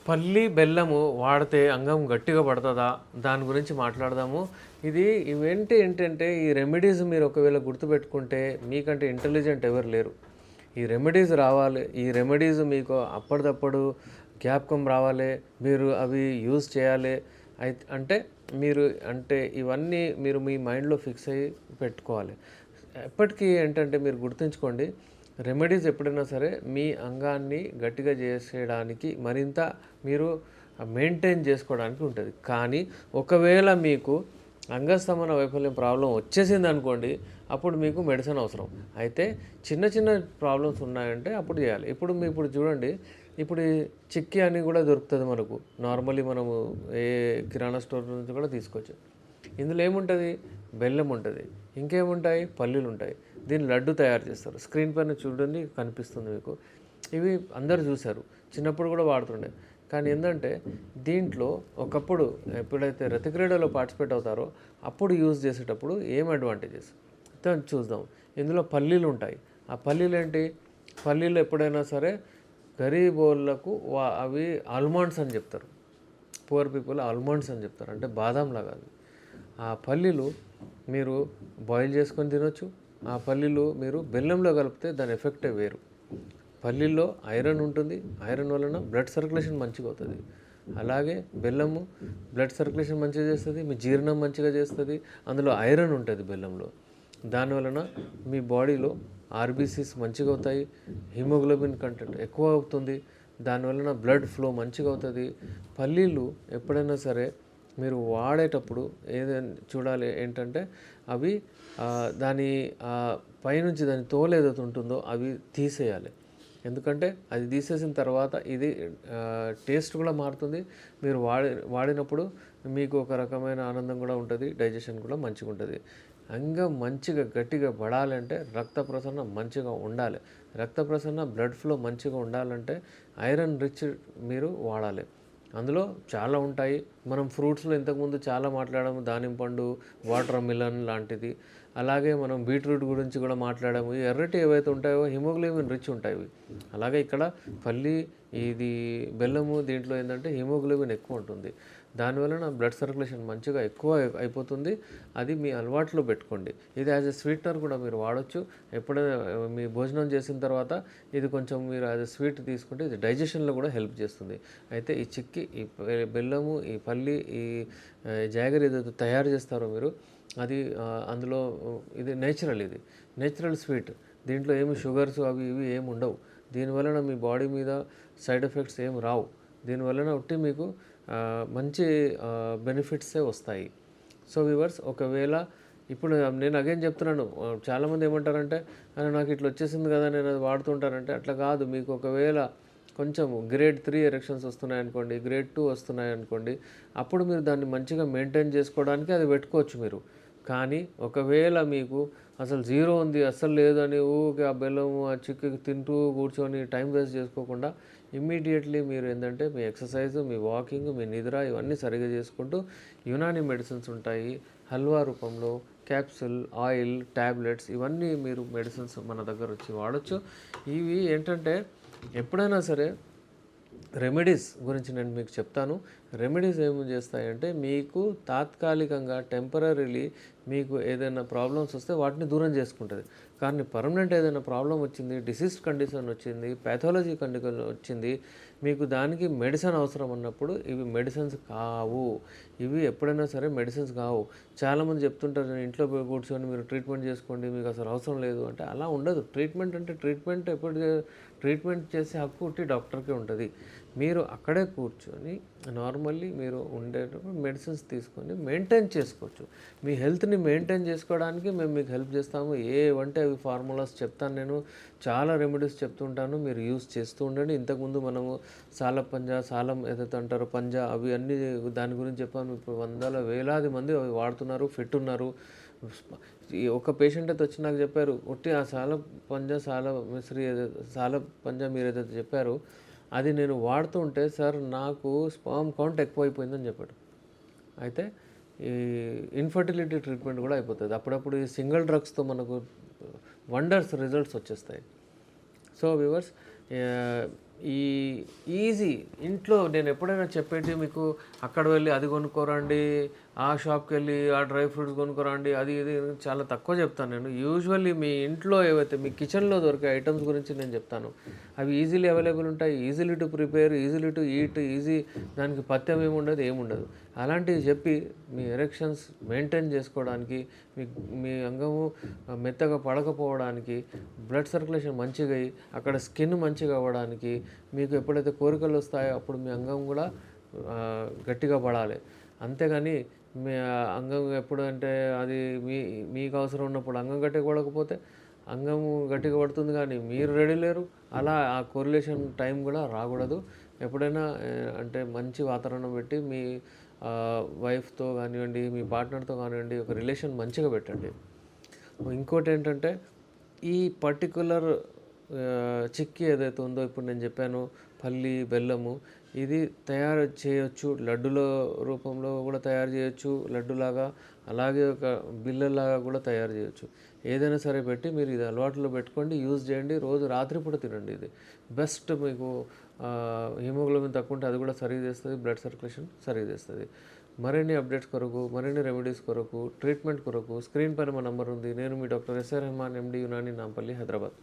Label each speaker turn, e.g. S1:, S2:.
S1: పల్లి బెల్లము వాడితే అంగం గట్టిగా పడుతుందా దాని గురించి మాట్లాడదాము. ఇది ఏంటంటే ఈ రెమెడీస్ మీరు ఒకవేళ గుర్తుపెట్టుకుంటే మీకంటే ఇంటెలిజెంట్ ఎవరు లేరు. ఈ రెమెడీస్ రావాలి, ఈ రెమెడీస్ మీకు అప్పటిదప్పుడు జ్ఞాపకం రావాలి, మీరు అవి యూజ్ చేయాలి. అంటే మీరు ఇవన్నీ మీరు మీ మైండ్లో ఫిక్స్ అయ్యి పెట్టుకోవాలి. ఎప్పటికీ ఏంటంటే మీరు గుర్తుంచుకోండి, రెమెడీస్ ఎప్పుడైనా సరే మీ అంగాన్ని గట్టిగా చేసేయడానికి మరింత మీరు మెయింటైన్ చేసుకోవడానికి ఉంటుంది. కానీ ఒకవేళ మీకు అంగస్తంభన వైఫల్యం ప్రాబ్లం వచ్చేసింది అనుకోండి, అప్పుడు మీకు మెడిసిన్ అవసరం. అయితే చిన్న చిన్న ప్రాబ్లమ్స్ ఉన్నాయంటే అప్పుడు చేయాలి. ఇప్పుడు చూడండి, ఇప్పుడు చిక్కీ అని కూడా దొరుకుతుంది మనకు. నార్మల్లీ మనము ఏ కిరాణా స్టోర్ నుంచి కూడా తీసుకోవచ్చు. ఇందులో ఏముంటుంది? బెల్లం ఉంటుంది, ఇంకేముంటాయి? పల్లీలు ఉంటాయి. దీన్ని లడ్డు తయారు చేస్తారు. స్క్రీన్ పైన చూడండి, కనిపిస్తుంది మీకు. ఇవి అందరు చూశారు, చిన్నప్పుడు కూడా వాడుతుండే. కానీ ఏంటంటే దీంట్లో ఒకప్పుడు ఎప్పుడైతే రతిక్రీడలో పార్టిసిపేట్ అవుతారో అప్పుడు యూజ్ చేసేటప్పుడు ఏం అడ్వాంటేజెస్ చూద్దాం. ఇందులో పల్లీలు ఉంటాయి. ఆ పల్లీలు ఏంటి? పల్లీలు ఎప్పుడైనా సరే గరీబోళ్ళకు అవి ఆల్మండ్స్ అని చెప్తారు. పువర్ పీపుల్ ఆల్మండ్స్ అని చెప్తారు, అంటే బాదాం లాగా. ఆ పల్లీలు మీరు బాయిల్ చేసుకొని తినొచ్చు. ఆ పల్లీలు మీరు బెల్లంలో కలిపితే దాని ఎఫెక్టే వేరు. పల్లీల్లో ఐరన్ ఉంటుంది, ఐరన్ వలన బ్లడ్ సర్క్యులేషన్ మంచిగా అవుతుంది. అలాగే బెల్లము బ్లడ్ సర్క్యులేషన్ మంచిగా చేస్తుంది, మీ జీర్ణం మంచిగా చేస్తుంది. అందులో ఐరన్ ఉంటుంది బెల్లంలో. దానివలన మీ బాడీలో ఆర్బీసీస్ మంచిగా అవుతాయి, హిమోగ్లోబిన్ కంటెంట్ ఎక్కువ అవుతుంది, దానివలన బ్లడ్ ఫ్లో మంచిగా అవుతుంది. పల్లీలు ఎప్పుడైనా సరే మీరు వాడేటప్పుడు ఏదైనా చూడాలి ఏంటంటే అవి దాని పైనుంచి దాని తోలు ఏదైతే ఉంటుందో అవి తీసేయాలి. ఎందుకంటే అది తీసేసిన తర్వాత ఇది టేస్ట్ కూడా మారుతుంది. మీరు వాడినప్పుడు మీకు ఒక రకమైన ఆనందం కూడా ఉంటుంది, డైజెషన్ కూడా మంచిగా ఉంటుంది. అంగం మంచిగా గట్టిగా పడాలంటే రక్త ప్రసరణ మంచిగా ఉండాలి. రక్త ప్రసరణ బ్లడ్ ఫ్లో మంచిగా ఉండాలంటే ఐరన్ రిచ్ మీరు వాడాలి. అందులో చాలా ఉంటాయి. మనం ఫ్రూట్స్లో ఇంతకుముందు చాలా మాట్లాడాము, దానిమ్మ పండు, వాటర్ మిలన్ లాంటిది. అలాగే మనం బీట్రూట్ గురించి కూడా మాట్లాడాము. ఈ ఎర్రటి ఏవైతే ఉంటాయో హిమోగ్లోబిన్ రిచ్ ఉంటాయి. అలాగే ఇక్కడ పల్లి, ఇది బెల్లము, దీంట్లో ఏంటంటే హిమోగ్లోబిన్ ఎక్కువ ఉంటుంది. దానివలన బ్లడ్ సర్క్యులేషన్ మంచిగా ఎక్కువ అయిపోతుంది. అది మీ అలవాట్లో పెట్టుకోండి. ఇది యాజ్ ఎ స్వీట్నర్ కూడా మీరు వాడచ్చు. ఎప్పుడైనా మీ భోజనం చేసిన తర్వాత ఇది కొంచెం మీరు యాజ్ ఎ స్వీట్ తీసుకుంటే ఇది డైజెషన్లో కూడా హెల్ప్ చేస్తుంది. అయితే ఈ చిక్కీ, ఈ బెల్లము, ఈ పల్లి, ఈ జాగరి ఏదైతే తయారు చేస్తారో మీరు, అది అందులో ఇది నేచురల్ స్వీట్. దీంట్లో ఏమి షుగర్స్ అవి ఇవి ఏమి ఉండవు. దీనివలన మీ బాడీ మీద సైడ్ ఎఫెక్ట్స్ ఏమి రావు. దీనివలన ఒకటి మీకు మంచి బెనిఫిట్సే వస్తాయి. సో వ్యూవర్స్, ఒకవేళ ఇప్పుడు నేను అగైన్ చెప్తున్నాను, చాలామంది ఏమంటారంటే నాకు ఇట్లా వచ్చేసింది కదా, నేను అది వాడుతుంటానంటే అట్లా కాదు. మీకు ఒకవేళ కొంచెం గ్రేడ్ 3 ఎరెక్షన్స్ వస్తున్నాయనుకోండి, గ్రేడ్ 2 వస్తున్నాయనుకోండి, అప్పుడు మీరు దాన్ని మంచిగా మెయింటైన్ చేసుకోవడానికి అది పెట్టుకోవచ్చు మీరు. కానీ ఒకవేళ మీకు అసలు 0 ఉంది, అస్సలు లేదని ఊరికే ఆ బెల్లము ఆ చిక్కి తింటూ కూర్చొని టైం వేస్ట్ చేసుకోకుండా ఇమ్మీడియట్లీ మీరు ఏంటంటే మీ ఎక్సర్సైజ్, మీ వాకింగ్, మీ నిద్ర ఇవన్నీ సరిగా చేసుకుంటూ యునాని మెడిసిన్స్ ఉంటాయి హల్వా రూపంలో, క్యాప్సూల్, ఆయిల్, ట్యాబ్లెట్స్, ఇవన్నీ మీరు మెడిసిన్స్ మన దగ్గర వచ్చి వాడచ్చు. ఇవి ఏంటంటే ఎప్పుడైనా సరే రెమెడీస్ గురించి నేను మీకు చెప్తాను. రెమెడీస్ ఏమి చేస్తాయంటే మీకు తాత్కాలికంగా టెంపరీలీ మీకు ఏదైనా ప్రాబ్లమ్స్ వస్తే వాటిని దూరం చేసుకుంటుంది. కానీ పర్మనెంట్ ఏదైనా ప్రాబ్లం వచ్చింది, డిసీజ్ కండిషన్ వచ్చింది, ప్యాథాలజీ కండిషన్ వచ్చింది, మీకు దానికి మెడిసిన్ అవసరం అన్నప్పుడు ఇవి మెడిసిన్స్ కావు. ఇవి ఎప్పుడైనా సరే మెడిసిన్స్ కావు. చాలామంది చెప్తుంటారు, నేను ఇంట్లో కూర్చొని మీరు ట్రీట్మెంట్ చేసుకోండి, మీకు అసలు అవసరం లేదు అంటే. అలా ఉండదు. ట్రీట్మెంట్ అంటే ట్రీట్మెంట్ చేసే హక్కు ఉట్టి డాక్టర్కే ఉంటుంది. మీరు అక్కడే కూర్చొని నార్మల్లీ మీరు ఉండేటప్పుడు మెడిసిన్స్ తీసుకొని మెయింటైన్ చేసుకోవచ్చు. మీ హెల్త్ని మెయింటైన్ చేసుకోవడానికి మేము మీకు హెల్ప్ చేస్తాము. ఏవంటే అవి ఫార్ములాస్ చెప్తాను, నేను చాలా రెమెడీస్ చెప్తుంటాను, మీరు యూస్ చేస్తూ ఉండండి. ఇంతకుముందు మనము సాలం ఏదైతే అంటారో పంజా, అవి అన్నీ దాని గురించి చెప్పాను. ఇప్పుడు వందల వేలాది మంది అవి వాడుతున్నారు, ఫిట్ ఉన్నారు. ఒక పేషెంట్ అయితే వచ్చి నాకు చెప్పారు, ఒట్టి ఆ సాల పంజా మీరు ఏదైతే చెప్పారో అది నేను వాడుతూ ఉంటే సార్ నాకు స్పామ్ కౌంట్ ఎక్కువైపోయిందని చెప్పాడు. అయితే ఈ ఇన్ఫర్టిలిటీ ట్రీట్మెంట్ కూడా అయిపోతుంది. అప్పుడప్పుడు ఈ సింగిల్ డ్రగ్స్తో మనకు వండర్స్ రిజల్ట్స్ వచ్చేస్తాయి. సో వ్యూవర్స్, ఈ ఈజీ ఇంట్లో నేను ఎప్పుడైనా చెప్పేది మీకు అక్కడ వెళ్ళి అది కొనుక్కోరండి, ఆ షాప్కి వెళ్ళి ఆ డ్రై ఫ్రూట్స్ కొనుక్కోరండి, అది ఇది అని చాలా తక్కువ చెప్తాను నేను. యూజువల్లీ మీ ఇంట్లో ఏవైతే మీ కిచెన్లో దొరికే ఐటమ్స్ గురించి నేను చెప్తాను. అవి ఈజీలీ అవైలబుల్ ఉంటాయి, easily to prepare, easily to eat, easy, దానికి పథ్యం ఏముండదు, ఏముండదు. అలాంటివి చెప్పి మీ ఎరెక్షన్స్ మెయింటైన్ చేసుకోవడానికి, మీ మీ అంగము మెత్తగా పడకపోవడానికి, బ్లడ్ సర్క్యులేషన్ మంచిగా అయ్యి అక్కడ స్కిన్ మంచిగా అవ్వడానికి, మీకు ఎప్పుడైతే కోరికలు వస్తాయో అప్పుడు మీ అంగం కూడా గట్టిగా పడాలి. అంతేగాని మీ అంగం ఎప్పుడు అంటే అది మీకు అవసరం ఉన్నప్పుడు అంగం గట్టిగా పడకపోతే అంగం గట్టిగా పడుతుంది కానీ మీరు రెడీ లేరు. అలా ఆ కోరిలేషన్ టైం కూడా రాకూడదు. ఎప్పుడైనా అంటే మంచి వాతావరణం పెట్టి మీ వైఫ్తో కానివ్వండి, మీ పార్ట్నర్తో కానివ్వండి, ఒక రిలేషన్ మంచిగా పెట్టండి. ఇంకోటి ఏంటంటే ఈ పర్టికులర్ చిక్కీ ఏదైతే ఉందో ఇప్పుడు నేను చెప్పాను, పల్లి బెల్లము, ఇది తయారు చేయొచ్చు, లడ్డుల రూపంలో కూడా తయారు చేయొచ్చు, లడ్డులాగా, అలాగే ఒక బిల్లలాగా కూడా తయారు చేయొచ్చు. ఏదైనా సరే పెట్టి మీరు ఇది అలవాటులో పెట్టుకోండి, యూజ్ చేయండి, రోజు రాత్రిపూట తినండి. ఇది బెస్ట్. మీకు హిమోగ్లోబిన్ తక్కువ ఉంటే అది కూడా సరిగా చేస్తుంది, బ్లడ్ సర్క్యులేషన్ సరిగా చేస్తుంది. మరిన్ని అప్డేట్స్ కొరకు, మరిన్ని రెమెడీస్ కొరకు, ట్రీట్మెంట్ కొరకు స్క్రీన్ పైన మా నంబర్ ఉంది. నేను మీ డాక్టర్ ఎస్ఆర్ రెహమాన్, ఎండి, యునాని, నాంపల్లి, హైదరాబాద్.